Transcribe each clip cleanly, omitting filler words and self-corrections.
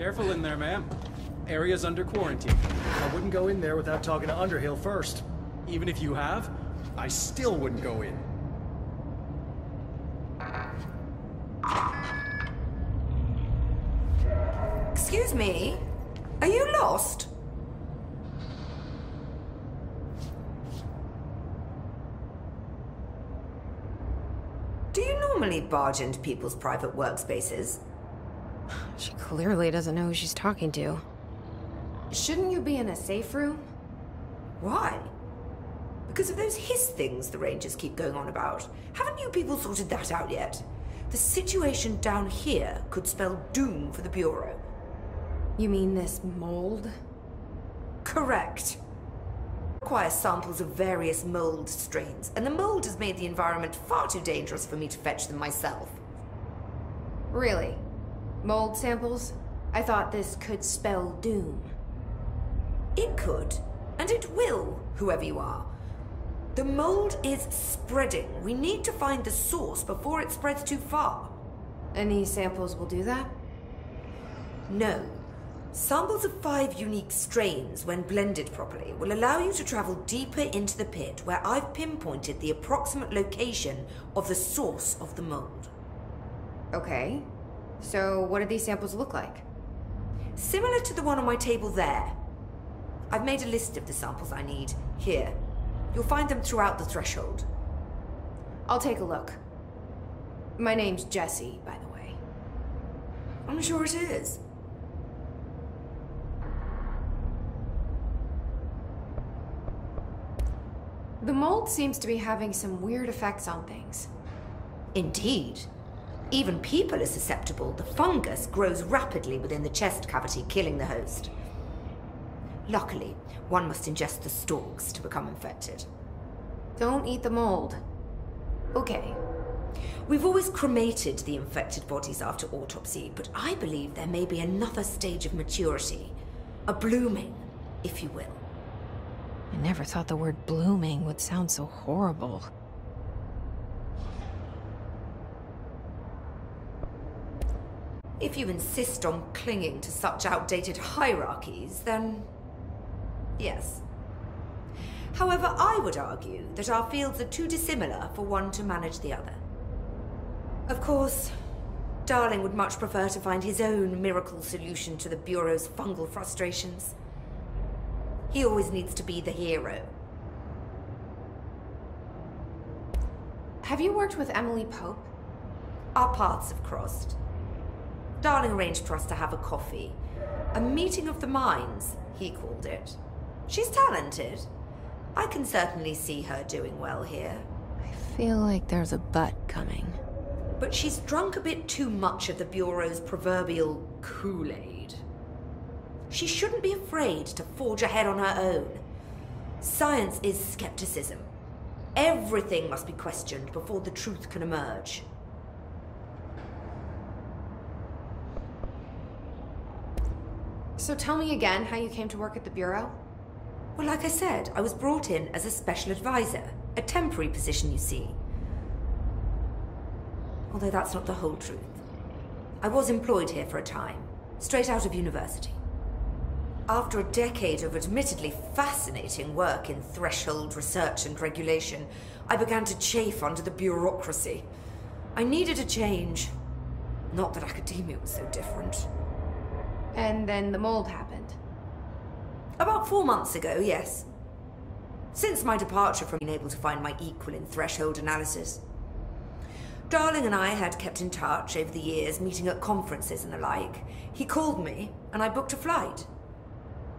Careful in there, ma'am. Area's under quarantine. I wouldn't go in there without talking to Underhill first. Even if you have, I still wouldn't go in. Excuse me? Are you lost? Do you normally barge into people's private workspaces? She clearly doesn't know who she's talking to. Shouldn't you be in a safe room? Why? Because of those hiss things the Rangers keep going on about. Haven't you people sorted that out yet? The situation down here could spell doom for the Bureau. You mean this mold? Correct. Require samples of various mold strains, and the mold has made the environment far too dangerous for me to fetch them myself. Really? Mold samples? I thought this could spell doom. It could, and it will, whoever you are. The mold is spreading. We need to find the source before it spreads too far. And these samples will do that? No. Samples of 5 unique strains, when blended properly, will allow you to travel deeper into the pit, where I've pinpointed the approximate location of the source of the mold. Okay. So what do these samples look like? Similar to the one on my table there. I've made a list of the samples I need. Here. You'll find them throughout the threshold. I'll take a look. My name's Jessie, by the way. I'm sure it is. The mold seems to be having some weird effects on things. Indeed. Even people are susceptible. The fungus grows rapidly within the chest cavity, killing the host. Luckily, one must ingest the stalks to become infected. Don't eat the mold. Okay. We've always cremated the infected bodies after autopsy, but I believe there may be another stage of maturity. A blooming, if you will. I never thought the word blooming would sound so horrible. If you insist on clinging to such outdated hierarchies, then yes. However, I would argue that our fields are too dissimilar for one to manage the other. Of course, Darling would much prefer to find his own miracle solution to the Bureau's fungal frustrations. He always needs to be the hero. Have you worked with Emily Pope? Our paths have crossed. Darling arranged for us to have a coffee. A meeting of the minds, he called it. She's talented. I can certainly see her doing well here. I feel like there's a but coming. But she's drunk a bit too much of the Bureau's proverbial Kool-Aid. She shouldn't be afraid to forge ahead on her own. Science is skepticism. Everything must be questioned before the truth can emerge. So tell me again how you came to work at the Bureau? Well, like I said, I was brought in as a special advisor. A temporary position, you see. Although that's not the whole truth. I was employed here for a time, straight out of university. After a decade of admittedly fascinating work in threshold research and regulation, I began to chafe under the bureaucracy. I needed a change. Not that academia was so different. And then the mold happened. About 4 months ago, yes. Since my departure from being able to find my equal in threshold analysis. Darling and I had kept in touch over the years, meeting at conferences and the like. He called me, and I booked a flight.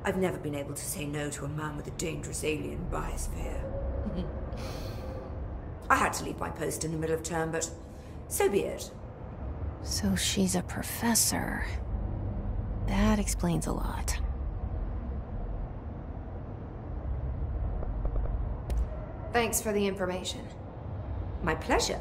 I've never been able to say no to a man with a dangerous alien biosphere. I had to leave my post in the middle of term, but so be it. So she's a professor. That explains a lot. Thanks for the information. My pleasure.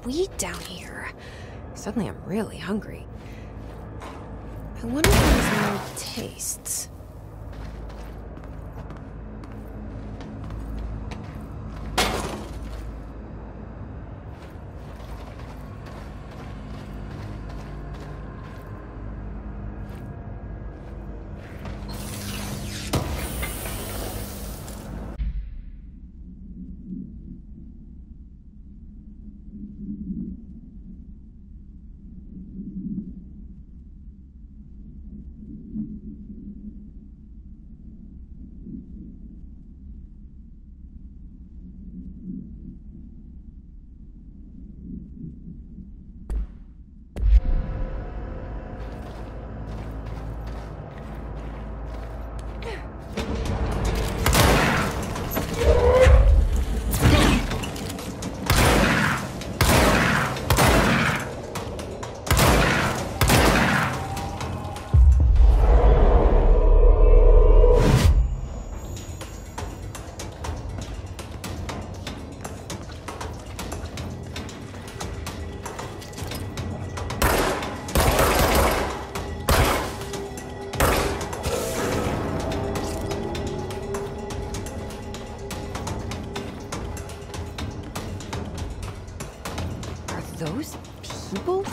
weed down here. Suddenly I'm really hungry. I wonder if there's more tastes. Those people?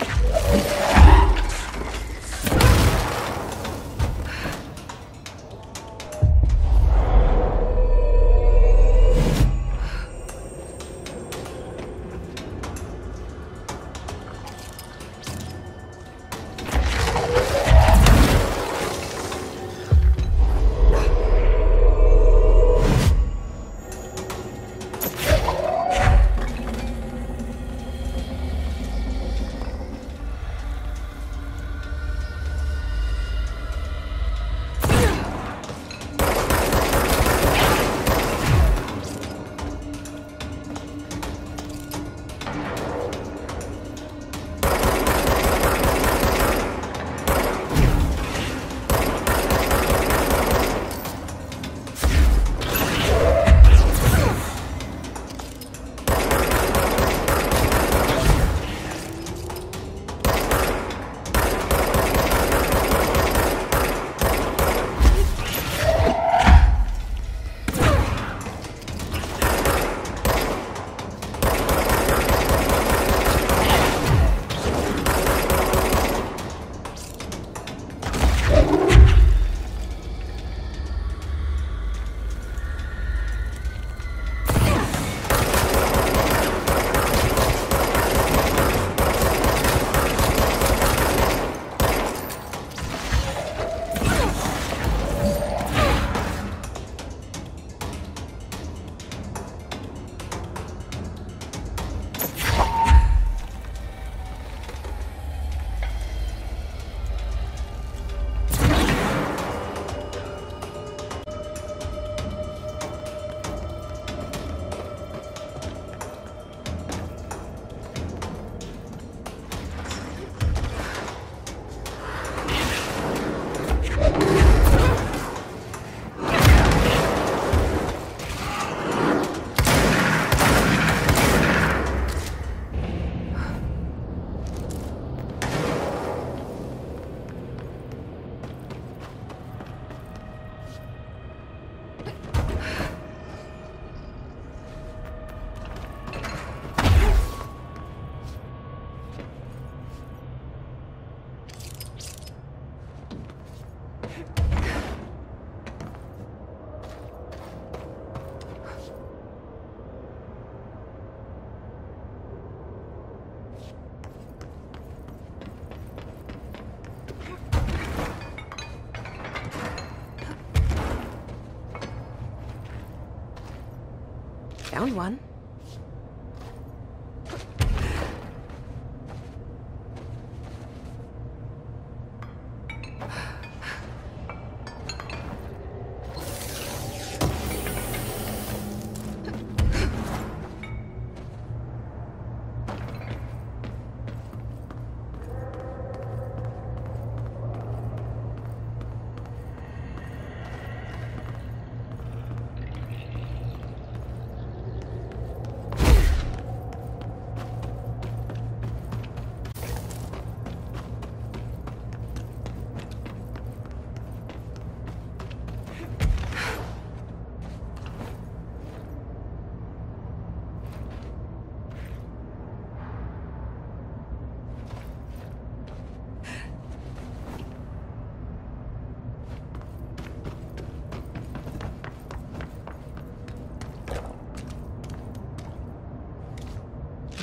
Found one.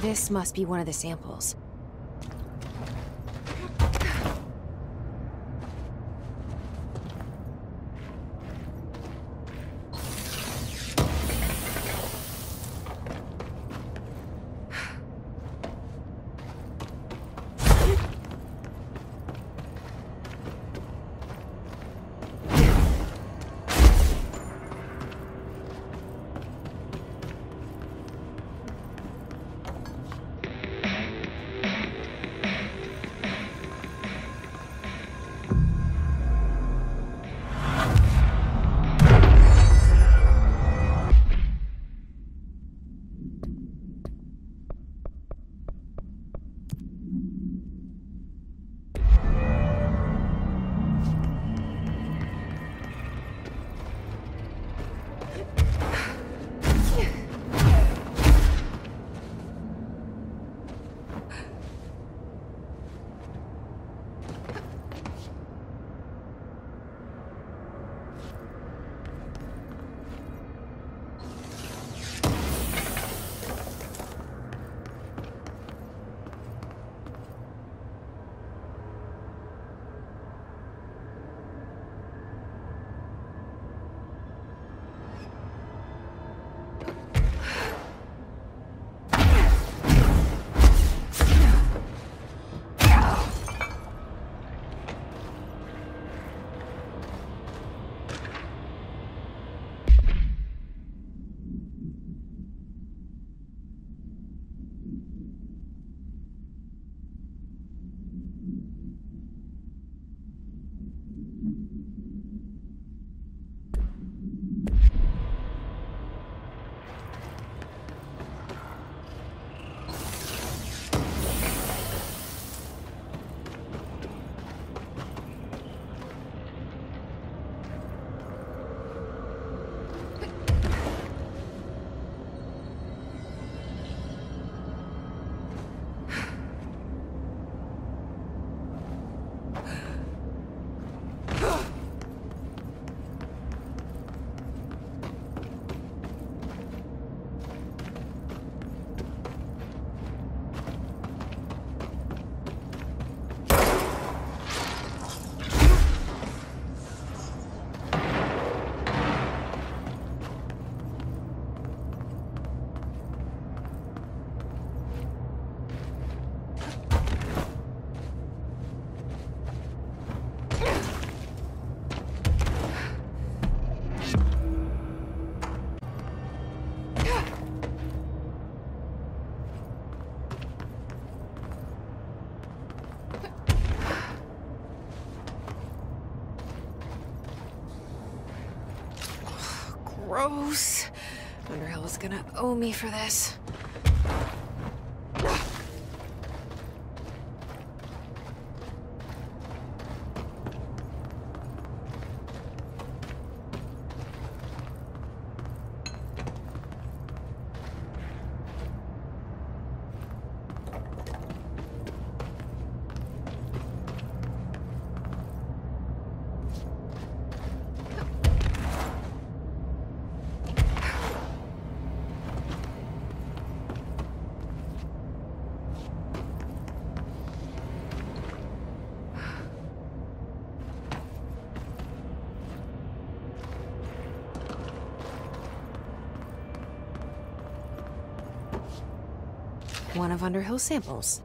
This must be one of the samples. Gross. Underhill is gonna owe me for this. One of Underhill's samples.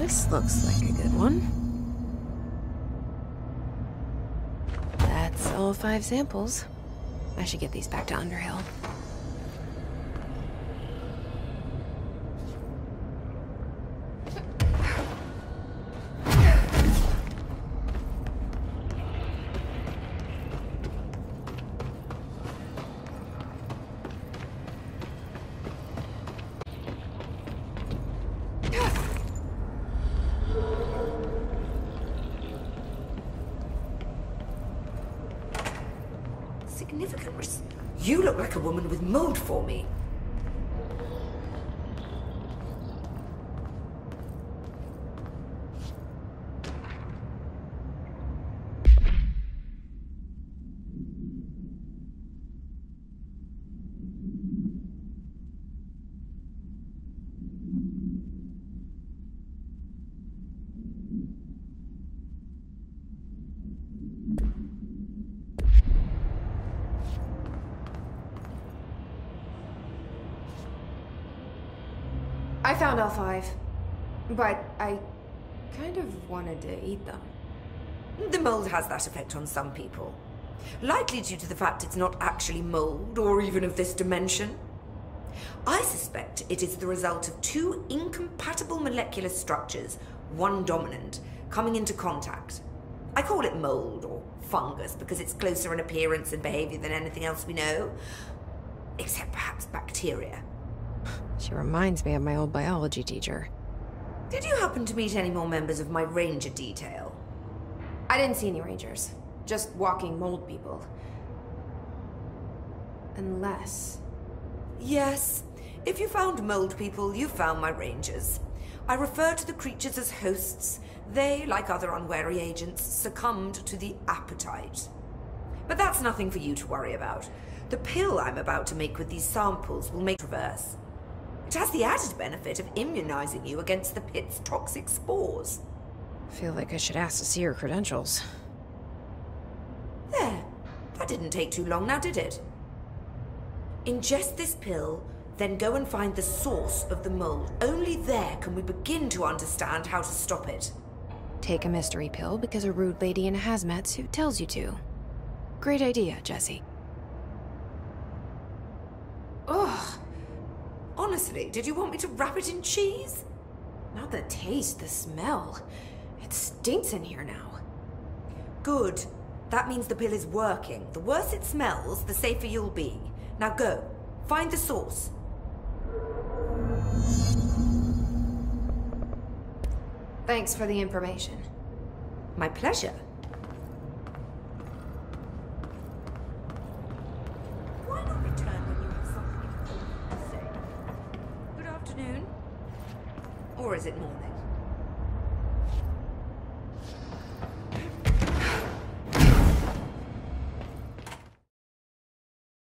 This looks like a good one. That's all 5 samples. I should get these back to Underhill. Significant You look like a woman with mold for me. I found all 5, but I kind of wanted to eat them. The mold has that effect on some people. Likely due to the fact it's not actually mold, or even of this dimension. I suspect it is the result of 2 incompatible molecular structures, one dominant, coming into contact. I call it mold, or fungus, because it's closer in appearance and behavior than anything else we know. Except perhaps bacteria. She reminds me of my old biology teacher. Did you happen to meet any more members of my ranger detail? I didn't see any rangers. Just walking mold people. Unless... Yes. If you found mold people, you found my rangers. I refer to the creatures as hosts. They, like other unwary agents, succumbed to the appetite. But that's nothing for you to worry about. The pill I'm about to make with these samples will make reverse. It has the added benefit of immunizing you against the pit's toxic spores. I feel like I should ask to see her credentials. There. That didn't take too long now, did it? Ingest this pill, then go and find the source of the mold. Only there can we begin to understand how to stop it. Take a mystery pill because a rude lady in a hazmat suit tells you to. Great idea, Jesse. Ugh. Honestly, did you want me to wrap it in cheese? Not the taste, the smell. It stinks in here now. Good. That means the pill is working. The worse it smells, the safer you'll be. Now go. Find the source. Thanks for the information. My pleasure. Why not return when you have something important to say? Good afternoon. Or is it morning?